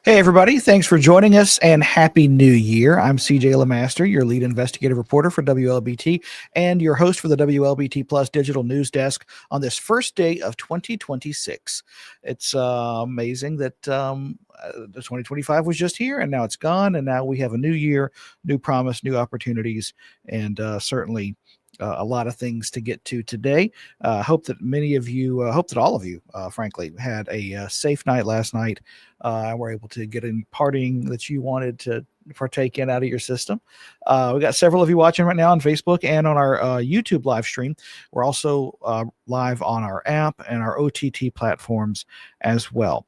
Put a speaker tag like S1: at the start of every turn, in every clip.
S1: Hey, everybody. Thanks for joining us and Happy New Year. I'm CJ Lemaster, your lead investigative reporter for WLBT and your host for the WLBT Plus Digital News Desk on this first day of 2026. It's amazing that the 2025 was just here and now it's gone. And now we have a new year, new promise, new opportunities, and certainly a lot of things to get to today. Hope that many of you, hope that all of you, frankly, had a safe night last night and were able to get in partying that you wanted to partake in out of your system. We got several of you watching right now on Facebook and on our YouTube live stream. We're also live on our app and our OTT platforms as well.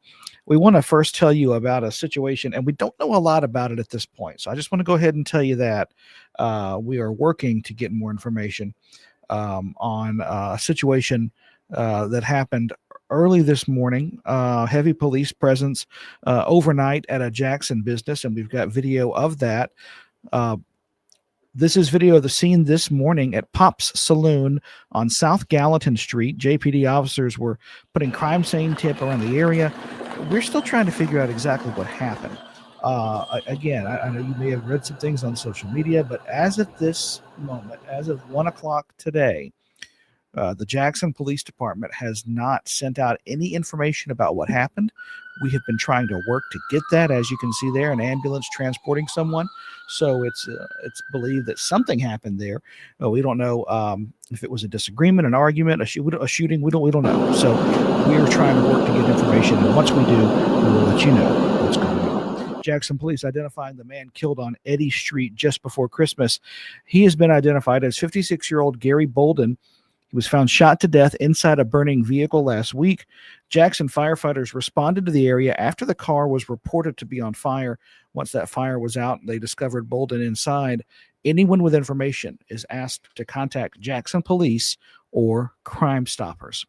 S1: We want to first tell you about a situation, and we don't know a lot about it at this point. So I just want to go ahead and tell you that we are working to get more information on a situation that happened early this morning. Heavy police presence overnight at a Jackson business, and we've got video of that. This is video of the scene this morning at Pop's Saloon on South Gallatin Street. JPD officers were putting crime scene tape around the area. We're still trying to figure out exactly what happened. Again, I know you may have read some things on social media, but as of this moment, as of 1 o'clock today, the Jackson Police Department has not sent out any information about what happened. We have been trying to work to get that, as you can see there, an ambulance transporting someone. So it's believed that something happened there. We don't know if it was a disagreement, an argument, a shooting. We don't know. So we are trying to work to get information, and once we do, we will let you know what's going on. Jackson police identifying the man killed on Eddy Street just before Christmas. He has been identified as 56-year-old Gary Bolden. He was found shot to death inside a burning vehicle last week. Jackson firefighters responded to the area after the car was reported to be on fire. Once that fire was out, they discovered Bolden inside. Anyone with information is asked to contact Jackson Police or Crime Stoppers.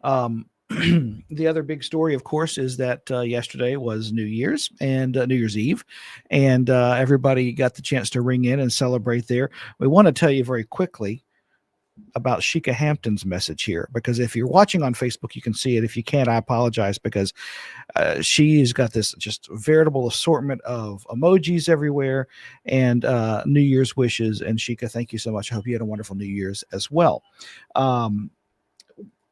S1: The other big story, of course, is that yesterday was New Year's and New Year's Eve, and everybody got the chance to ring in and celebrate there. We want to tell you very quickly about Sheikah Hampton's message here, because if you're watching on Facebook, you can see it. If you can't, I apologize, because she's got this just veritable assortment of emojis everywhere and New Year's wishes. And Sheikah, thank you so much. I hope you had a wonderful New Year's as well.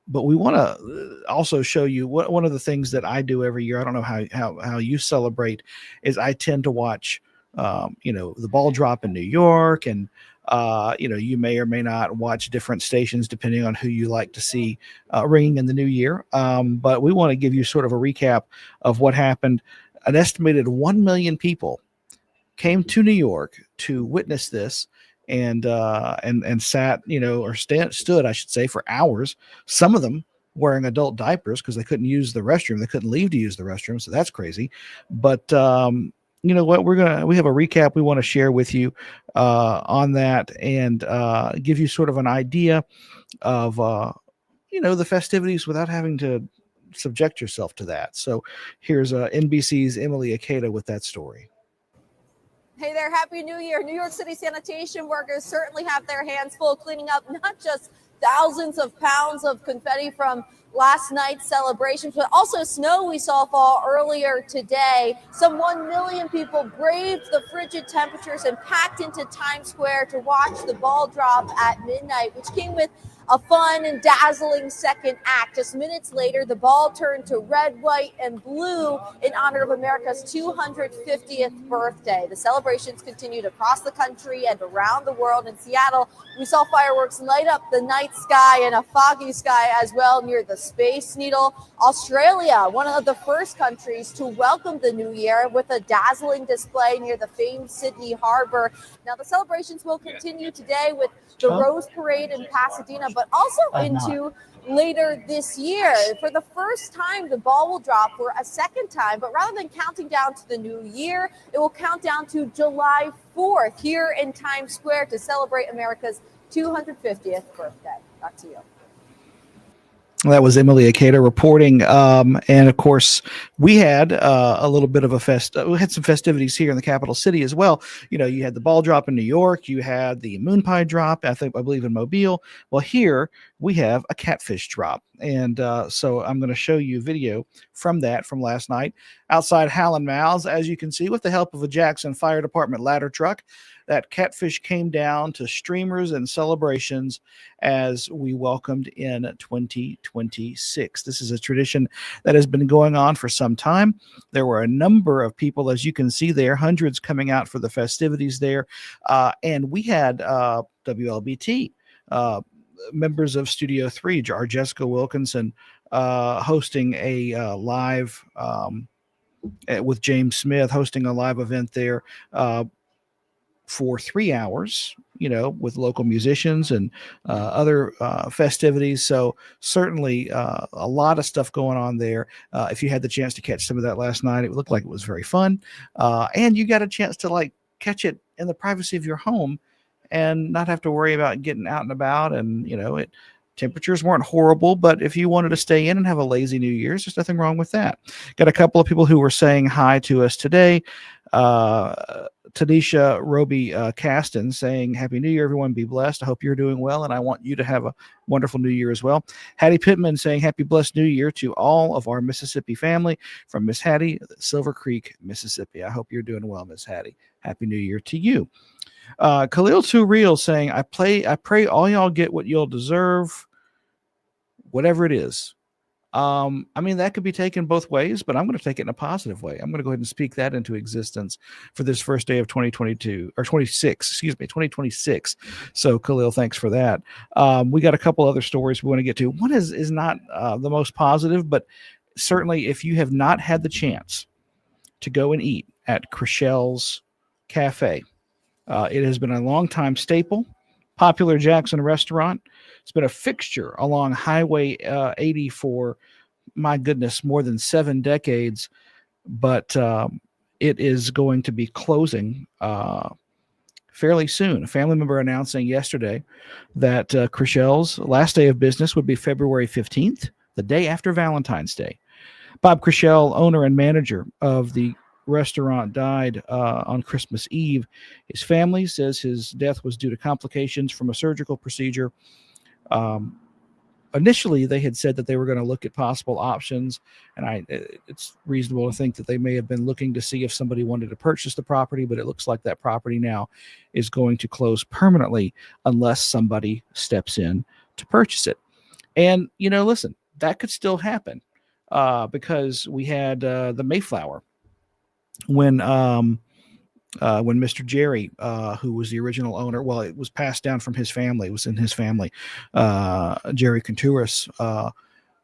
S1: But we want to also show you one of the things that I do every year. I don't know how you celebrate, is I tend to watch, the ball drop in New York, and you may or may not watch different stations depending on who you like to see ringing in the new year. But we want to give you sort of a recap of what happened. An estimated 1 million people came to New York to witness this, and sat, stood, I should say, for hours. Some of them wearing adult diapers because they couldn't use the restroom. They couldn't leave to use the restroom. So that's crazy. But you know what, we have a recap we want to share with you on that, and give you sort of an idea of the festivities without having to subject yourself to that. So here's NBC's Emily Akeda with that story.
S2: Hey there, Happy New Year. New York City sanitation workers certainly have their hands full cleaning up not just thousands of pounds of confetti from last night's celebrations, but also snow we saw fall earlier today. Some 1 million people braved the frigid temperatures and packed into Times Square to watch the ball drop at midnight, which came with a fun and dazzling second act. Just minutes later, the ball turned to red, white, and blue in honor of America's 250th birthday. The celebrations continued across the country and around the world. In Seattle, we saw fireworks light up the night sky and a foggy sky as well near the Space Needle. Australia, one of the first countries to welcome the new year with a dazzling display near the famed Sydney Harbor. Now, the celebrations will continue today with the Rose Parade in Pasadena, but also into later this year. For the first time, the ball will drop for a second time, but rather than counting down to the new year, it will count down to July 4th here in Times Square to celebrate America's 250th birthday. Back to you.
S1: That was Emily Akeda reporting. And of course, we had a little bit of we had some festivities here in the capital city as well. You know, you had the ball drop in New York, you had the moon pie drop, I believe in Mobile. Well, here we have a catfish drop. And so I'm going to show you a video from last night outside Howlin' Mal's. As you can see, with the help of a Jackson Fire Department ladder truck, that catfish came down to streamers and celebrations as we welcomed in 2026. This is a tradition that has been going on for some time. There were a number of people, as you can see there, hundreds coming out for the festivities there. And we had WLBT, members of Studio 3, our Jessica Wilkinson, hosting a live with James Smith, hosting a live event there for 3 hours, with local musicians and other festivities. So certainly a lot of stuff going on there. If you had the chance to catch some of that last night, it looked like it was very fun. And you got a chance to catch it in the privacy of your home and not have to worry about getting out and about. And, temperatures weren't horrible, but if you wanted to stay in and have a lazy New Year's, there's nothing wrong with that. Got a couple of people who were saying hi to us today. Tanisha Roby Caston saying, Happy New Year, everyone. Be blessed. I hope you're doing well, and I want you to have a wonderful New Year as well. Hattie Pittman saying, Happy blessed New Year to all of our Mississippi family from Miss Hattie, Silver Creek, Mississippi. I hope you're doing well, Miss Hattie. Happy New Year to you. Khalil Too Real saying, I pray all y'all get what you'll deserve, whatever it is. That could be taken both ways, but I'm going to take it in a positive way. I'm going to go ahead and speak that into existence for this first day of 2026. So Khalil, thanks for that. We got a couple other stories we want to get to. One is not the most positive, but certainly if you have not had the chance to go and eat at Chrishelle's Cafe, it has been a long-time staple, popular Jackson restaurant. It's been a fixture along Highway 80 for, my goodness, more than 7 decades. But it is going to be closing fairly soon. A family member announcing yesterday that Chrishelle's last day of business would be February 15th, the day after Valentine's Day. Bob Chrishell, owner and manager of the restaurant, died on Christmas Eve. His family says his death was due to complications from a surgical procedure. Initially, they had said that they were going to look at possible options, and it's reasonable to think that they may have been looking to see if somebody wanted to purchase the property, but it looks like that property now is going to close permanently unless somebody steps in to purchase it. And, listen, that could still happen because we had the Mayflower when Mr. Jerry, who was the original owner, well, it was passed down from his family. It was in his family. Jerry Contouris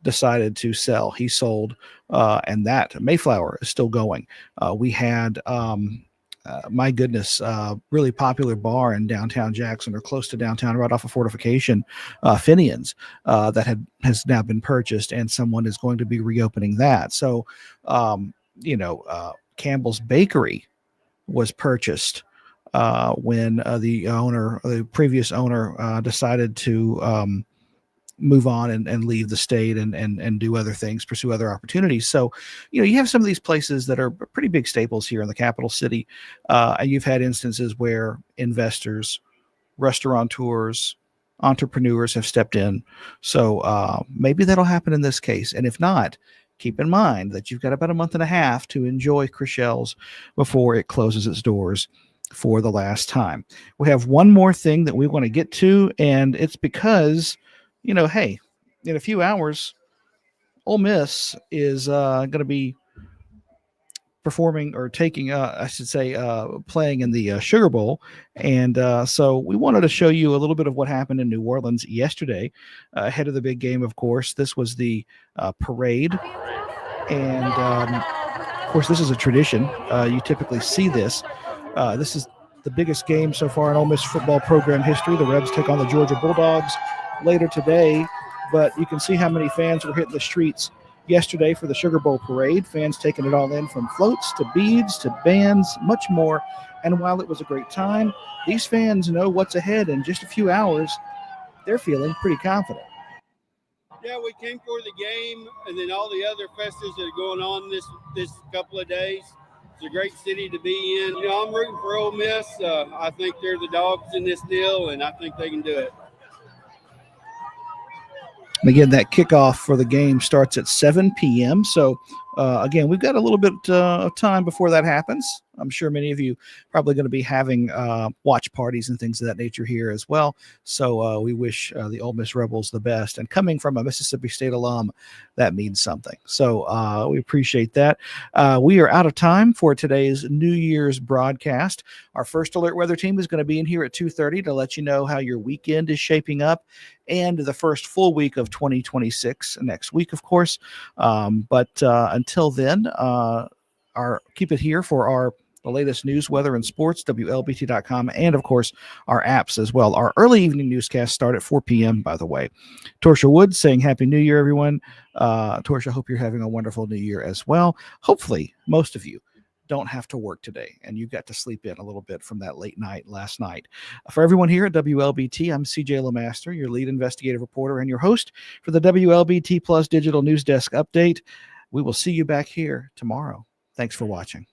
S1: decided to sell. He sold, and that Mayflower is still going. We had, my goodness, really popular bar in downtown Jackson or close to downtown, right off of Fortification, Finian's, that has now been purchased, and someone is going to be reopening that. So, Campbell's Bakery was purchased when the previous owner decided to move on and leave the state and do other things, pursue other opportunities. So, you have some of these places that are pretty big staples here in the capital city. And you've had instances where investors, restaurateurs, entrepreneurs have stepped in. So maybe that'll happen in this case. And if not, keep in mind that you've got about a month and a half to enjoy Chrishell's before it closes its doors for the last time. We have one more thing that we want to get to, and it's because, hey, in a few hours, Ole Miss is going to be performing or taking, playing in the Sugar Bowl. And so we wanted to show you a little bit of what happened in New Orleans yesterday ahead of the big game, of course. This was the parade. And, of course, this is a tradition. You typically see this. This is the biggest game so far in Ole Miss football program history. The Rebs take on the Georgia Bulldogs later today. But you can see how many fans were hitting the streets yesterday for the Sugar Bowl parade. Fans taking it all in, from floats to beads to bands, much more. And while it was a great time, these fans know what's ahead in just a few hours. They're feeling pretty confident.
S3: Yeah, we came for the game and then all the other festivals that are going on this couple of days. It's a great city to be in. I'm rooting for Ole Miss. I think they're the dogs in this deal, and I think they can do it.
S1: And again, that kickoff for the game starts at 7 p.m. So, again, we've got a little bit of time before that happens. I'm sure many of you probably going to be having watch parties and things of that nature here as well. So we wish the Ole Miss Rebels the best. And coming from a Mississippi State alum, that means something. So we appreciate that. We are out of time for today's New Year's broadcast. Our first alert weather team is going to be in here at 2:30 to let you know how your weekend is shaping up and the first full week of 2026 next week, of course. But until then, keep it here for the latest news, weather, and sports, WLBT.com, and, of course, our apps as well. Our early evening newscasts start at 4 p.m., by the way. Torsha Wood saying Happy New Year, everyone. Torsha, hope you're having a wonderful New Year as well. Hopefully, most of you don't have to work today, and you got to sleep in a little bit from that late night last night. For everyone here at WLBT, I'm CJ LeMaster, your lead investigative reporter and your host for the WLBT Plus Digital News Desk Update. We will see you back here tomorrow. Thanks for watching.